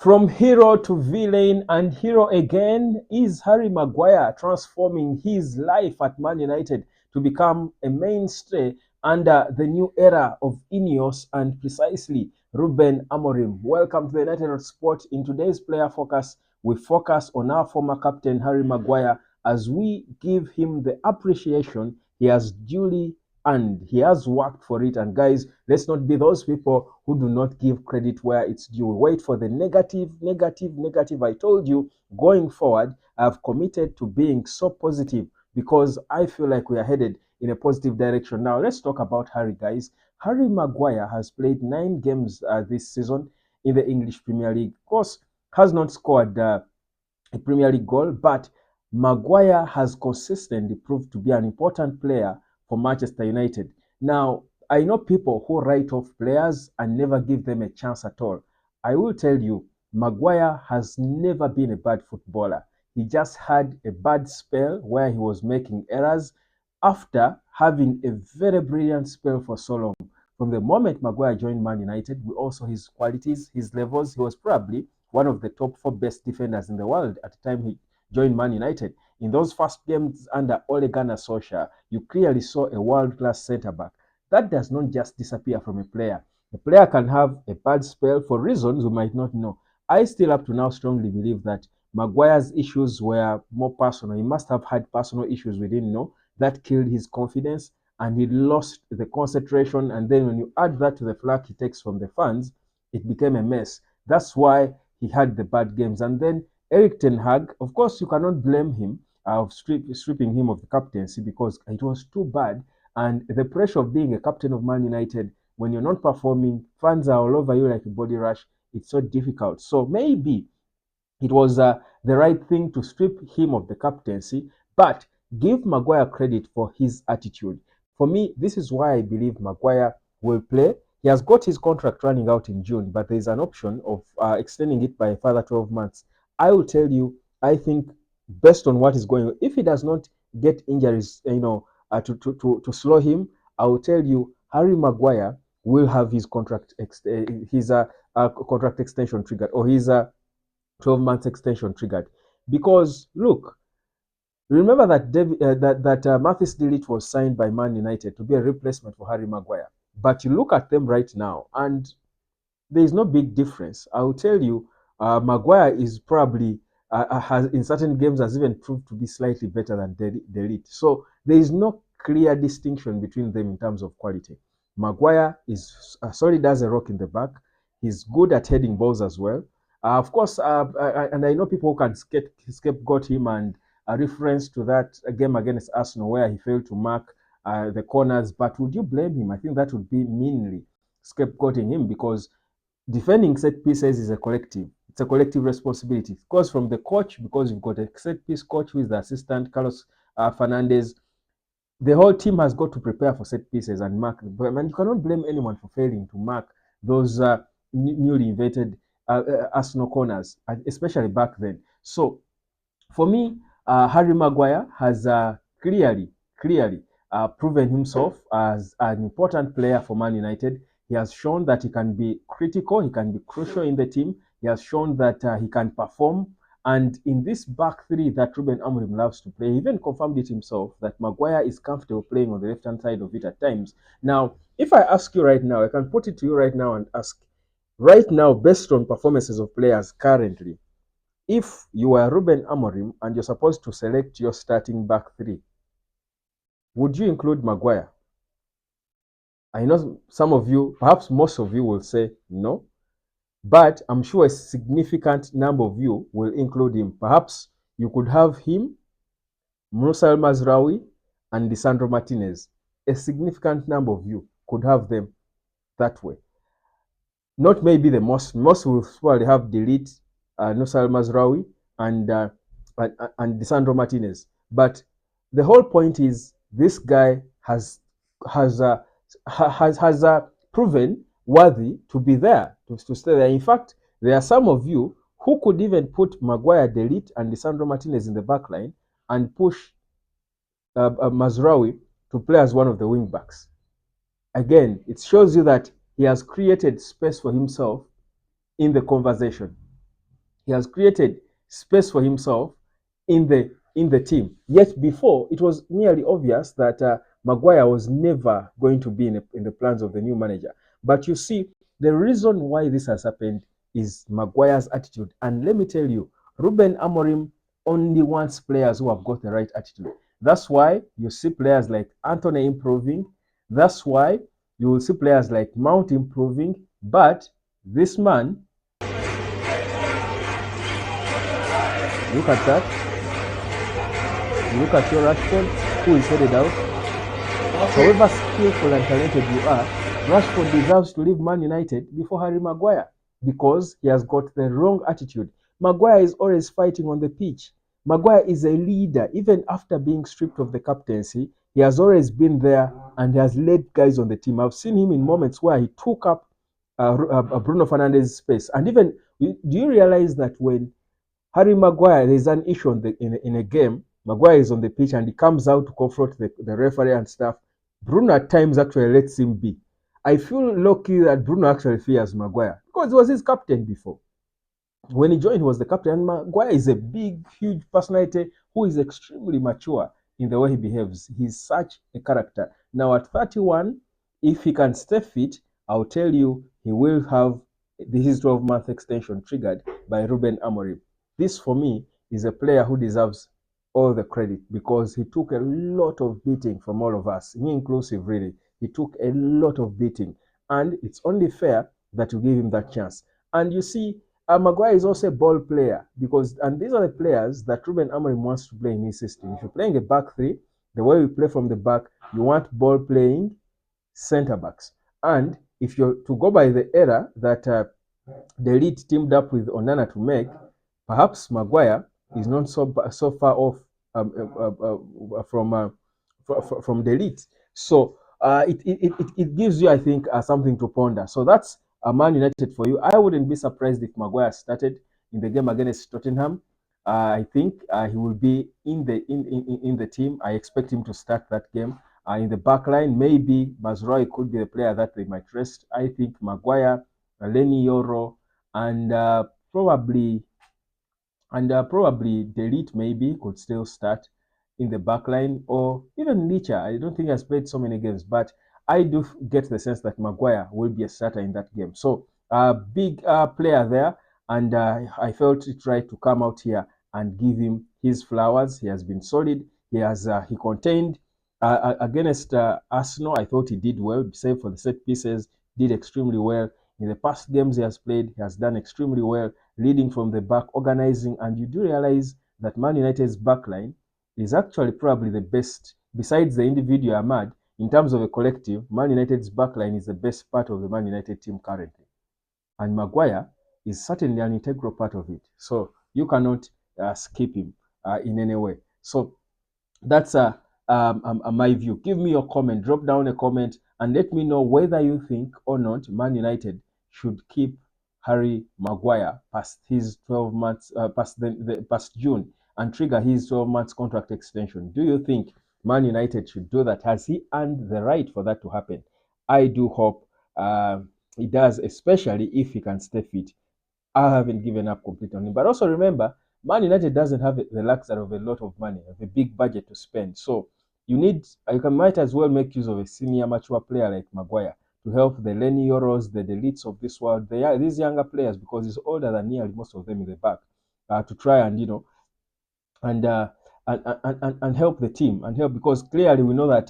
From hero to villain and hero again, is Harry Maguire transforming his life at Man United to become a mainstay under the new era of Ineos and precisely Ruben Amorim? Welcome to the United Sport. In today's player focus, we focus on our former captain Harry Maguire as we give him the appreciation he has duly and he has worked for it. And guys, let's not be those people who do not give credit where it's due. Wait for the negative. I told you, going forward, I've committed to being so positive because I feel like we are headed in a positive direction. Now let's talk about Harry, guys. Harry Maguire has played 9 games this season in the English Premier League. Of course, has not scored a Premier League goal, but Maguire has consistently proved to be an important player for Manchester United. Now, I know people who write off players and never give them a chance at all. I will tell you, Maguire has never been a bad footballer. He just had a bad spell where he was making errors after having a very brilliant spell for so long. From the moment Maguire joined Man United, we also his qualities, his levels. He was probably one of the top 4 best defenders in the world at the time he joined Man United. In those first games under Ole Gunnar Solskjaer, you clearly saw a world-class centre-back. That does not just disappear from a player. A player can have a bad spell for reasons we might not know. I still up to now strongly believe that Maguire's issues were more personal. He must have had personal issues we didn't know that killed his confidence and he lost the concentration. And then when you add that to the flack he takes from the fans, it became a mess. That's why he had the bad games. And then Eric Ten Hag, of course, you cannot blame him of stripping him of the captaincy because it was too bad. And the pressure of being a captain of Man United, when you're not performing, fans are all over you like a body rush. It's so difficult. So maybe it was the right thing to strip him of the captaincy, but give Maguire credit for his attitude. For me, this is why I believe Maguire will play. He has got his contract running out in June, but there is an option of extending it by a further 12 months. I will tell you, I think based on what is going on, if he does not get injuries, to slow him, I will tell you, Harry Maguire will have his contract extension triggered, or his 12 months extension triggered. Because look, remember that Mathis de Ligt was signed by Man United to be a replacement for Harry Maguire. But you look at them right now, and there is no big difference. I will tell you, Maguire is probably has in certain games has even proved to be slightly better than de Ligt. So there is no clear distinction between them in terms of quality. Maguire is solid as a rock in the back. He's good at heading balls as well. Of course, and I know people can scapegoat him and a reference to that game against Arsenal where he failed to mark the corners. But would you blame him? I think that would be meanly scapegoating him because defending set pieces is a collective. It's a collective responsibility. Of course, from the coach, because you've got a set piece coach who is the assistant, Carlos Fernandez. The whole team has got to prepare for set pieces and mark. And you cannot blame anyone for failing to mark those newly invented Arsenal corners, especially back then. So for me, Harry Maguire has clearly proven himself as an important player for Man United. He has shown that he can be critical, he can be crucial in the team. He has shown that he can perform. And in this back three that Ruben Amorim loves to play, he even confirmed it himself that Maguire is comfortable playing on the left-hand side of it at times. Now, if I ask you right now, I can put it to you right now and ask, right now, based on performances of players currently, if you are Ruben Amorim and you're supposed to select your starting back three, would you include Maguire? I know some of you, perhaps most of you, will say no, but I'm sure a significant number of you will include him. Perhaps you could have him, Musa El Mazraoui, and Lisandro Martinez. A significant number of you could have them that way. Not maybe the most will probably have de Ligt, Musa El Mazraoui, and Lisandro Martinez. But the whole point is this guy has proven worthy to be there, to stay there. In fact, there are some of you who could even put Maguire, de Ligt, and Lisandro Martinez in the back line and push Mazraoui to play as one of the wing backs. Again, it shows you that he has created space for himself in the conversation. He has created space for himself in the team. Yet before, it was nearly obvious that Maguire was never going to be in the plans of the new manager. But you see, the reason why this has happened is Maguire's attitude. And let me tell you, Ruben Amorim only wants players who have got the right attitude. That's why you see players like Anthony improving. That's why you will see players like Mount improving. But this man, look at that. Look at your Rashford, who is headed out. However skillful and talented you are, Rashford deserves to leave Man United before Harry Maguire because he has got the wrong attitude. Maguire is always fighting on the pitch. Maguire is a leader. Even after being stripped of the captaincy, he has always been there and he has led guys on the team. I've seen him in moments where he took up Bruno Fernandes's space. And even, do you realize that when Harry Maguire, there's an issue in a game. Maguire is on the pitch and he comes out to confront the referee and stuff. Bruno at times actually lets him be. I feel lucky that Bruno actually fears Maguire because he was his captain before. When he joined, he was the captain. And Maguire is a big, huge personality who is extremely mature in the way he behaves. He's such a character. Now, at 31, if he can stay fit, I'll tell you, he will have his 12-month extension triggered by Ruben Amorim. This, for me, is a player who deserves all the credit because he took a lot of beating from all of us, me inclusive, really. He took a lot of beating, and it's only fair that you give him that chance. And you see, Maguire is also a ball player because, and these are the players that Ruben Amorim wants to play in his system. If you're playing a back three, the way we play from the back, you want ball playing centre backs. And if you're to go by the era that the lead teamed up with Onana to make, perhaps Maguire is not so far off um, from the elite. So it gives you, I think, something to ponder. So that's Man United for you. I wouldn't be surprised if Maguire started in the game against Tottenham. I think he will be in the team. I expect him to start that game. In the back line, maybe Mazraoui could be the player that they might rest. I think Maguire, Lenny Yoro, and probably Delete maybe could still start in the back line, or even Licha. I don't think he has played so many games, but I do get the sense that Maguire will be a starter in that game. So a big player there, and I felt it right to come out here and give him his flowers. He has been solid. He contained against Arsenal. I thought he did well, save for the set pieces. Did extremely well in the past games he has played. He has done extremely well, leading from the back, organizing, and you do realize that Man United's backline is actually probably the best, besides the individual Ahmad, in terms of a collective. Man United's backline is the best part of the Man United team currently. And Maguire is certainly an integral part of it. So you cannot skip him in any way. So that's my view. Give me your comment. Drop down a comment and let me know whether you think or not Man United should keep Harry Maguire past his 12 months, past June, and trigger his 12 months contract extension. Do you think Man United should do that? Has he earned the right for that to happen? I do hope he does, especially if he can stay fit. I haven't given up completely on him. But also remember, Man United doesn't have the luxury of a lot of money, of a big budget to spend. So might as well make use of a senior mature player like Maguire to help the Lenny Yoros, the Delites of this world. They are these younger players because he's older than nearly most of them in the back to try and and and help the team and help, because clearly we know that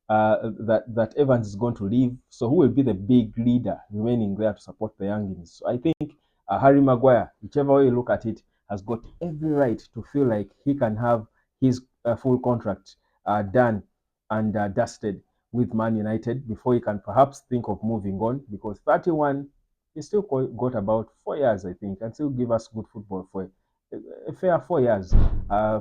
that Evans is going to leave. So who will be the big leader remaining there to support the youngins? So I think Harry Maguire, whichever way you look at it, has got every right to feel like he can have his full contract done and dusted with Man United before he can perhaps think of moving on, because 31, he still got about 4 years, I think, and still give us good football for a fair 4 years.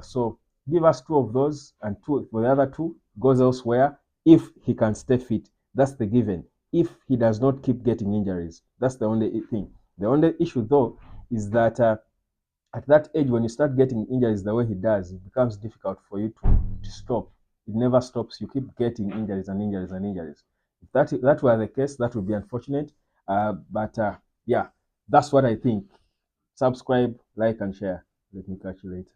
So give us two of those, and two for the other two goes elsewhere if he can stay fit. That's the given. If he does not keep getting injuries, that's the only thing. The only issue, though, is that at that age, when you start getting injuries the way he does, it becomes difficult for you to stop. It never stops. You keep getting injuries and injuries and injuries. If that were the case, that would be unfortunate. But yeah, that's what I think. Subscribe, Like and share. Let me catch you later.